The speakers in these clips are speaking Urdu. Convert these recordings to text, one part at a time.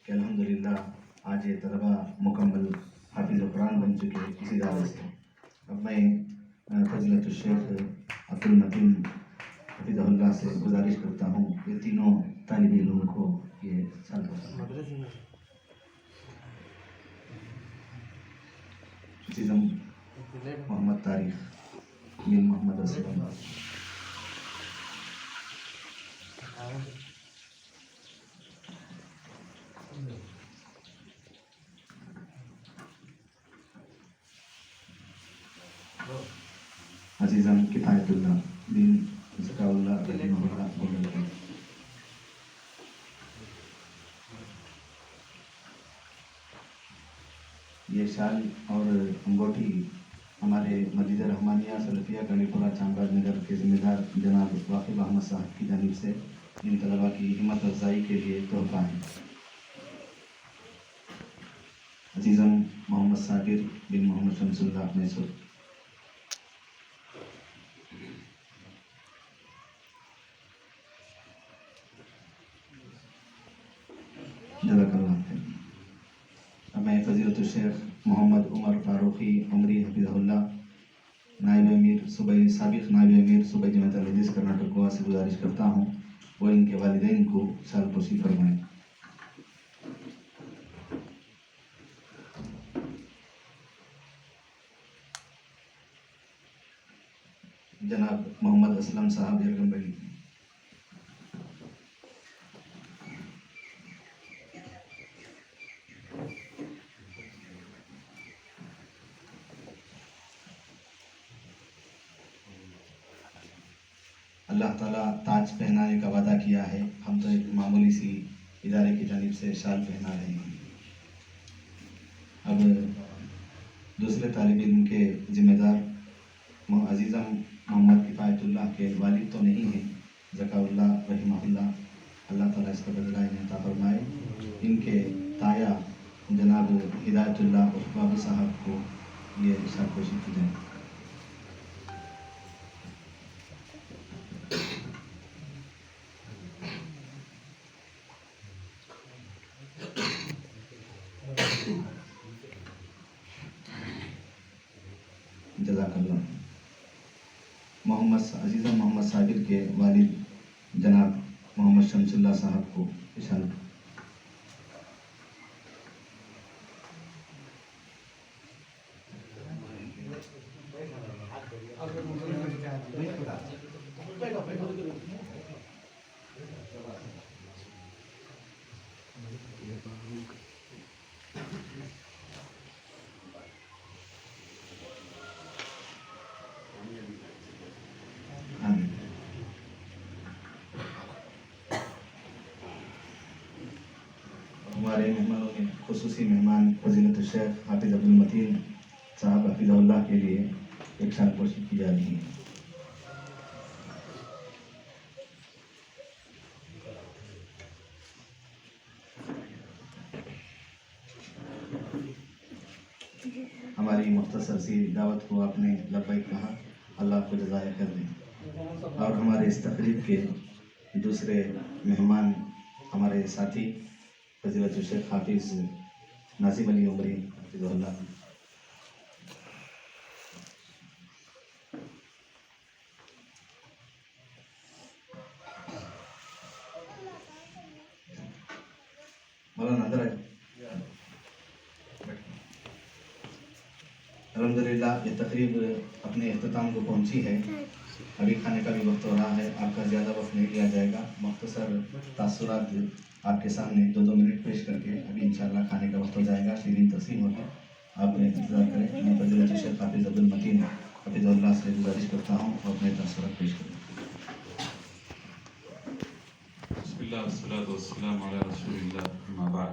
کہ الحمدللہ آج یہ طلبہ مکمل حافظ قرآن بن چکے اسی ادارے سے۔ اب میں فضیلت الشیخ عبد المتین حفظہ اللہ سے گزارش کرتا ہوں یہ تینوں طالب علم کو یہ سال محمد طارق بن محمد اسلم، عزیزم کفایت اللہ بن ذکا اللہ رحمہ اللہ۔ یہ شال اور انگوٹھی ہمارے مسجد رحمانیہ سلفیہ گنی پورہ چامراج نگر کے ذمہ دار جناب واقف احمد صاحب کی جانب سے ان طلباء کی ہمت افزائی کے لیے تحفہ ہے۔ عزیزم محمد صابر بن محمد شمس اللہ میسر، جزاک اللہ خیر۔ اب میں فضیلت الشیخ محمد عمر فاروقی عمری حفظہ اللہ نائب امیر صوبائی سابق نائب امیر صوبائی جماعت الحدیث کرناٹک گوا سے گزارش کرتا ہوں وہ ان کے والدین کو سال پرسی فرمائیں۔ جناب محمد اسلم صاحب یرگمبئی، اللہ تعالیٰ تاج پہنانے کا وعدہ کیا ہے، ہم تو ایک معمولی سی ادارے کی جانب سے شال پہنا رہے ہیں۔ اب دوسرے طالب علم کے ذمہ دار عزیزم محمد کفایت اللہ کے والد تو نہیں ہیں، ذکا اللہ رحمہ اللہ، اللہ تعالیٰ اس کا بدلہ انہیں عطا فرمائے۔ ان کے تایا جناب ہدایت اللہ بابو صاحب کو یہ سرپوشی کی جائے۔ جزاک اللہ۔ عزیزہ محمد صابر کے والد جناب محمد شمس اللہ صاحب کو اشارہ۔ ہمارے مہمانوں نے خصوصی مہمان فضیلت الشیخ حافظ عبد المتین صاحب حفظہ اللہ کے لیے ایک شال پوشی کی جا رہی ہے۔ ہماری مختصر سی دعوت کو آپ نے لبیک کہا، اللہ آپ کو جزائے خیر دیں۔ اور ہمارے اس تقریب کے دوسرے مہمان ہمارے ساتھی فضیلت الشیخ حافظ ناظم علی عمری حفظہ اللہ۔ مولانا اندر آئے۔ الحمدللہ یہ تقریب اپنے اختتام کو پہنچی ہے، ابھی کھانے کا بھی وقت ہو رہا ہے، آپ کا زیادہ وقت نہیں لیا جائے گا، مختصر تاثرات آپ کے سامنے 2 منٹ پیش کر کے ابھی انشاءاللہ کھانے کا وقت ہو جائے گا، شیرین تقسیم ہوگی، آپ انتظار کریں۔ میں فضیلت الشیخ حافظ عبد المتین حفظہ اللہ سے گزارش کرتا ہوں اور اپنے تاثرات پیش کریں۔ بسم اللہ والصلاة والسلام علی رسول اللہ، اما بعد۔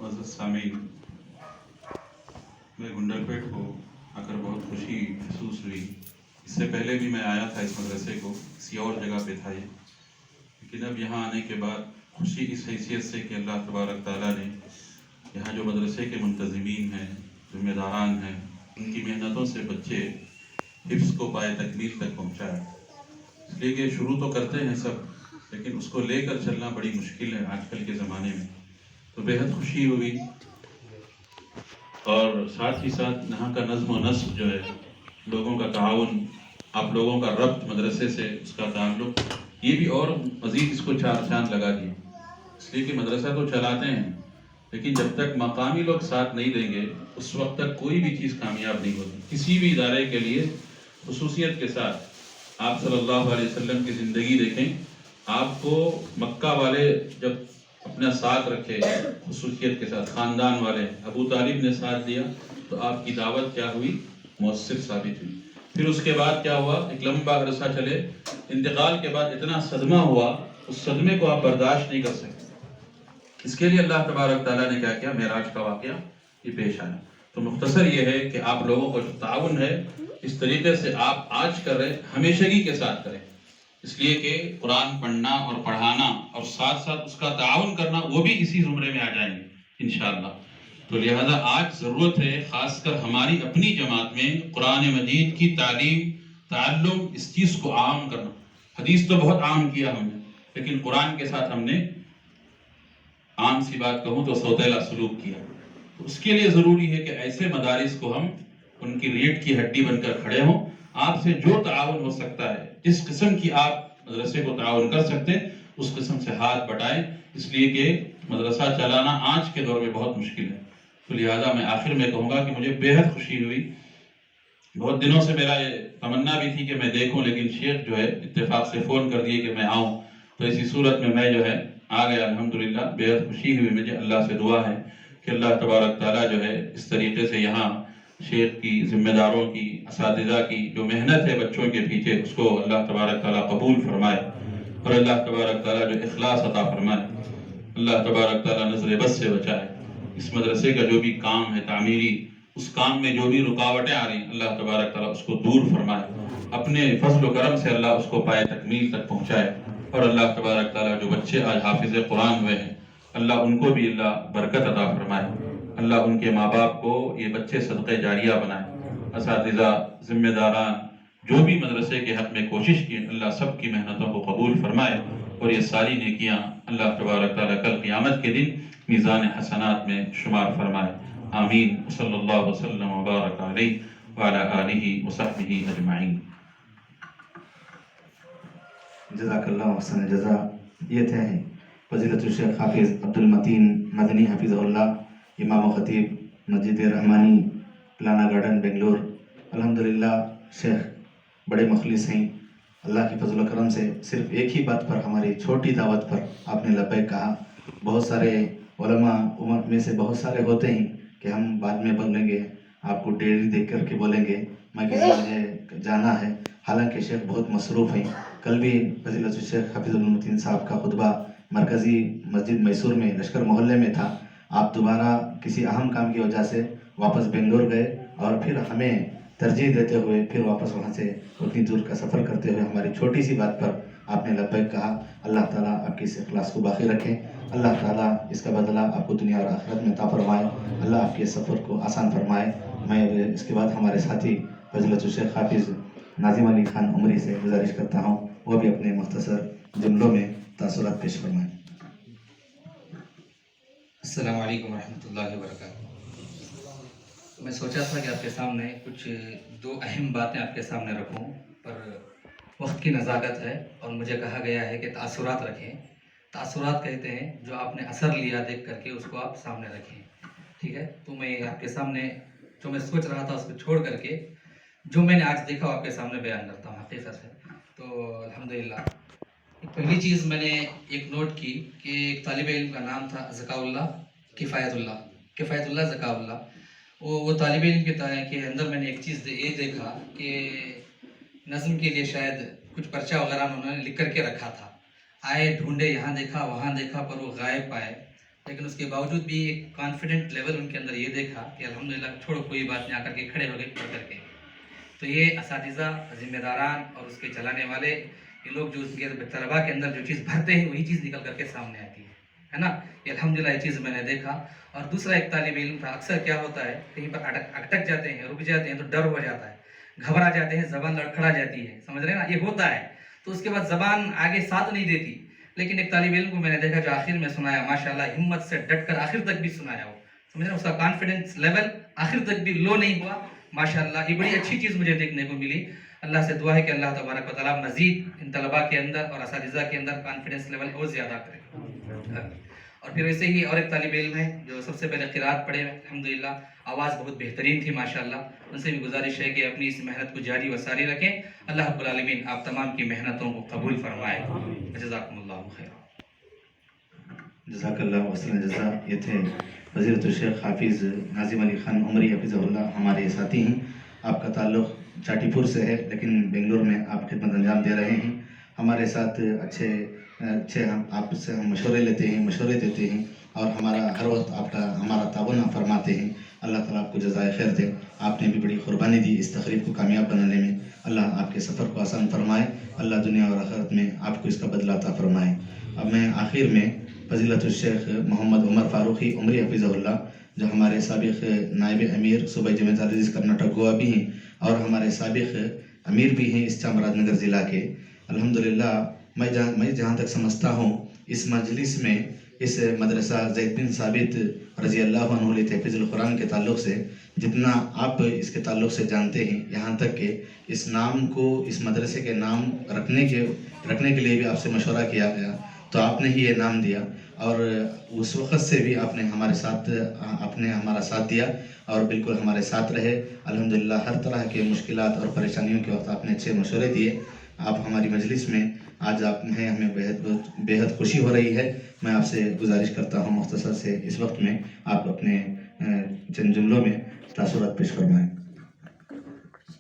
معزز سامعین، میں گنڈل پیٹ کو آ کر بہت خوشی محسوس ہوئی۔ اس سے پہلے بھی میں آیا تھا اس مدرسے کو، کسی اور جگہ پہ تھا یہ، لیکن اب یہاں آنے کے بعد خوشی اس حیثیت سے کہ اللہ تبارک تعالیٰ نے یہاں جو مدرسے کے منتظمین ہیں، ذمہ داران ہیں، ان کی محنتوں سے بچے حفظ کو پائے تکمیل تک پہنچایا۔ اس لیے کہ شروع تو کرتے ہیں سب، لیکن اس کو لے کر چلنا بڑی مشکل ہے آج کل کے زمانے میں. تو بےحد خوشی ہوئی، اور ساتھ ہی ساتھ یہاں کا نظم و نسق جو ہے، لوگوں کا تعاون، آپ لوگوں کا ربط مدرسے سے، اس کا تعلق، یہ بھی اور مزید اس کو چار چاند لگا دیا. اس لیے کہ مدرسہ تو چلاتے ہیں، لیکن جب تک مقامی لوگ ساتھ نہیں دیں گے اس وقت تک کوئی بھی چیز کامیاب نہیں ہوتی. کسی بھی ادارے کے لیے خصوصیت کے ساتھ آپ صلی اللہ علیہ وسلم کی زندگی دیکھیں. آپ کو مکہ والے جب اپنا ساتھ رکھے خصوصیت کے ساتھ، خاندان والے، ابو طالب نے ساتھ دیا تو آپ کی دعوت کیا ہوئی؟ مؤثر ثابت ہوئی. پھر اس کے بعد کیا ہوا؟ ایک لمبا عرصہ چلے، انتقال کے بعد اتنا صدمہ ہوا، اس صدمے کو آپ برداشت نہیں کر سکتے. اس کے لیے اللہ تبارک تعالیٰ نے کیا کیا؟ معراج کا واقعہ یہ پیش آیا. تو مختصر یہ ہے کہ آپ لوگوں کو جو تعاون ہے اس طریقے سے آپ آج کر رہے، ہمیشگی کے ساتھ کریں. اس لیے کہ قرآن پڑھنا اور پڑھانا اور ساتھ ساتھ اس کا تعاون کرنا، وہ بھی اسی زمرے میں آ جائیں گے انشاءاللہ. تو لہذا آج ضرورت ہے خاص کر ہماری اپنی جماعت میں قرآن مجید کی تعلیم، تعلم، اس چیز کو عام کرنا. حدیث تو بہت عام کیا ہم نے، لیکن قرآن کے ساتھ ہم نے عام سی بات کہوں تو سوتیلا سلوک کیا. تو اس کے لیے ضروری ہے کہ ایسے مدارس کو ہم ان کی ریڑھ کی ہڈی بن کر کھڑے ہوں. آپ سے جو تعاون ہو سکتا ہے، جس قسم کی آپ مدرسے کو تعاون کر سکتے ہیں، اس قسم سے ہاتھ بٹائیں. اس لیے کہ مدرسہ چلانا آج کے دور میں بہت مشکل ہے. تو لہٰذا میں آخر میں کہوں گا کہ مجھے بےحد خوشی ہوئی. بہت دنوں سے میرا یہ تمنا بھی تھی کہ میں دیکھوں، لیکن شیخ جو ہے اتفاق سے فون کر دیے کہ میں آؤں. تو اسی صورت میں جو ہے آ گیا الحمدللہ. بےحد خوشی ہوئی مجھے. اللہ سے دعا ہے کہ اللہ تبارک تعالیٰ جو ہے اس طریقے سے یہاں شیخ کی، ذمہ داروں کی، اساتذہ کی جو محنت ہے بچوں کے پیچھے، اس کو اللہ تبارک تعالیٰ قبول فرمائے، اور اللہ تبارک تعالیٰ جو اخلاص عطا فرمائے. اللہ تبارک تعالیٰ نظر بد سے بچائے. اس مدرسے کا جو بھی کام ہے تعمیری، اس کام میں جو بھی رکاوٹیں آ رہی ہیں، اللہ تبارک تعالیٰ اس کو دور فرمائے. اپنے فضل و کرم سے اللہ اس کو پائے تکمیل تک پہنچائے. اور اللہ تبارک تعالیٰ جو بچے آج حافظ قرآن ہوئے ہیں، اللہ ان کو بھی اللہ برکت عطا فرمائے. اللہ ان کے ماں باپ کو یہ بچے صدقہ جاریہ بنائے. اساتذہ، ذمہ داران، جو بھی مدرسے کے حق میں کوشش کی، اللہ سب کی محنتوں کو قبول فرمائے. اور یہ ساری نیکیاں اللہ تبارک تعالیٰ کل قیامت کے دن میزان حسنات میں شمار فرمائے. آمین. صلی اللہ وسلم وبارک علیہ وعلی آلہ وصحبہ اجمعین. جزاک اللہ احسن الجزا. یہ تھے فضیلت الشیخ حافظ عبد المتین مدنی حفظہ اللہ، امام و خطیب مسجد رحمانی، پلانا گارڈن، بنگلور. الحمدللہ شیخ بڑے مخلص ہیں. اللہ کی فضل و کرم سے صرف ایک ہی بات پر، ہماری چھوٹی دعوت پر آپ نے لبیک کہا. بہت سارے علماء امت میں سے بہت سارے ہوتے ہیں کہ ہم بعد میں بولیں گے، آپ کو ڈیری دیکھ کر کے بولیں گے، میں کہ مجھے جانا ہے. حالانکہ شیخ بہت مصروف ہیں. کل بھی فضیلت الشیخ حافظ المتین صاحب کا خطبہ مرکزی مسجد میسور میں لشکر محلے میں تھا. آپ دوبارہ کسی اہم کام کی وجہ سے واپس بنگلور گئے، اور پھر ہمیں ترجیح دیتے ہوئے پھر واپس وہاں سے اتنی دور کا سفر کرتے ہوئے ہماری چھوٹی سی بات پر آپ نے لبیک کہا. اللہ تعالیٰ آپ کی اس اخلاص کو باقی رکھے. اللہ تعالیٰ اس کا بدلہ آپ کو دنیا اور آخرت میں عطا فرمائے. اللہ آپ کے سفر کو آسان فرمائے. میں اس کے بعد ہمارے ساتھی فضیلت الشیخ حافظ ناظم علی خان عمری سے گزارش کرتا ہوں، وہ بھی اپنے مختصر جملوں میں تاثرات پیش فرمائیں. السلام علیکم ورحمۃ اللہ وبرکاتہ. میں سوچا تھا کہ آپ کے سامنے کچھ دو اہم باتیں آپ کے سامنے رکھوں، پر وقت کی نزاکت ہے اور مجھے کہا گیا ہے کہ تاثرات رکھیں. تاثرات کہتے ہیں جو آپ نے اثر لیا دیکھ کر کے اس کو آپ سامنے رکھیں. ٹھیک ہے، تو میں آپ کے سامنے جو میں سوچ رہا تھا اس کو چھوڑ کر کے جو میں نے آج دیکھا آپ کے سامنے بیان کرتا ہوں حقیقت سے. تو الحمدللہ پہلی چیز میں نے ایک نوٹ کی کہ ایک طالب علم کا نام تھا ذکاء اللہ کفایت اللہ ذکاء اللہ. وہ طالب علم کے اندر میں نے ایک چیز یہ دیکھا کہ نظم کے لیے شاید کچھ پرچہ وغیرہ انہوں نے لکھ کر کے رکھا تھا. آئے ڈھونڈے، یہاں دیکھا وہاں دیکھا، پر وہ غائب پائے. لیکن اس کے باوجود بھی ایک کانفیڈنٹ لیول ان کے اندر یہ دیکھا کہ الحمدللہ چھوڑو کوئی بات نہیں، آ کر کے کھڑے ہو گئے پڑھ کر کے. تو یہ اساتذہ، ذمہ داران اور اس کے چلانے والے یہ لوگ جو اس کے طلباء کے اندر جو چیز بھرتے ہیں وہی چیز نکل کر کے سامنے آتی ہے نا. یہ الحمدللہ یہ چیز میں نے دیکھا. اور دوسرا ایک طالب علم تھا، اکثر کیا ہوتا ہے کہیں پر اٹک جاتے ہیں، رک جاتے ہیں تو ڈر ہو جاتا ہے، گھبرا جاتے ہیں، زبان لڑکھڑا جاتی ہے، سمجھ رہے ہیں نا، یہ ہوتا ہے. تو اس کے بعد زبان آگے ساتھ نہیں دیتی. لیکن ایک طالب علم کو میں نے دیکھا جو آخر میں سنایا ماشاءاللہ ہمت سے ڈٹ کر آخر تک بھی سنایا، وہ سمجھ رہے ہیں، اس کا کانفیڈنس لیول آخر تک بھی لو نہیں ہوا ماشاءاللہ. یہ بڑی اچھی چیز مجھے دیکھنے کو ملی. اللہ سے دعا ہے کہ اللہ تبارک و تعالیٰ مزید ان طلباء کے اندر اور اساتذہ کے اندر کانفیڈنس لیول اور زیادہ کرے. اور پھر ویسے ہی اور ایک طالب علم ہے جو سب سے پہلے قرات پڑھے الحمدللہ، آواز بہت بہترین تھی ماشاءاللہ. ان سے بھی گزارش ہے کہ اپنی اس محنت کو جاری و ساری رکھیں. اللہ رب العالمین آپ تمام کی محنتوں کو قبول فرمائے. جزاکم اللہ خیر. جزاک اللہ وسلم جزا. یہ تھے فضیلت الشیخ حافظ ناظم علی خان عمری حفظہ اللہ، ہمارے ساتھی ہیں. آپ کا تعلق چاٹی پور سے ہے لیکن بنگلور میں آپ خدمت انجام دے رہے ہیں. ہمارے ساتھ اچھے ہم آپ سے ہم مشورے لیتے ہیں، مشورے دیتے ہیں اور ہمارا ہر وقت آپ کا ہمارا تعاون فرماتے ہیں. اللہ تعالیٰ آپ کو جزائے خیر دے. آپ نے بھی بڑی قربانی دی اس تقریب کو کامیاب بنانے میں. اللہ آپ کے سفر کو آسان فرمائے. اللہ دنیا اور آخرت میں آپ کو اس کا بدلہ عطا فرمائے. اب میں آخر میں فضیلت الشیخ محمد عمر فاروقی عمری حفظہ اللہ، جو ہمارے سابق نائب امیر صوبہ جمعیت عزیز کرناٹک گوا بھی ہیں اور ہمارے سابق امیر بھی ہیں اس چامراج نگر ضلع کے. الحمدللہ میں جہاں تک سمجھتا ہوں اس مجلس میں اس مدرسہ زید بن ثابت رضی اللہ عنہ لتحفیظ القرآن کے تعلق سے جتنا آپ اس کے تعلق سے جانتے ہیں، یہاں تک کہ اس نام کو اس مدرسے کے نام رکھنے کے لیے بھی آپ سے مشورہ کیا گیا تو آپ نے ہی یہ نام دیا اور اس وقت سے بھی آپ نے ہمارا ساتھ دیا اور بالکل ہمارے ساتھ رہے. الحمدللہ ہر طرح کے مشکلات اور پریشانیوں کے وقت آپ نے اچھے مشورے دیے. آپ ہماری مجلس میں آج آپ ہیں، ہمیں بےحد خوشی ہو رہی ہے. میں آپ سے گزارش کرتا ہوں مختصر سے اس وقت میں آپ اپنے چند جملوں میں تاثرات پیش فرمائیں.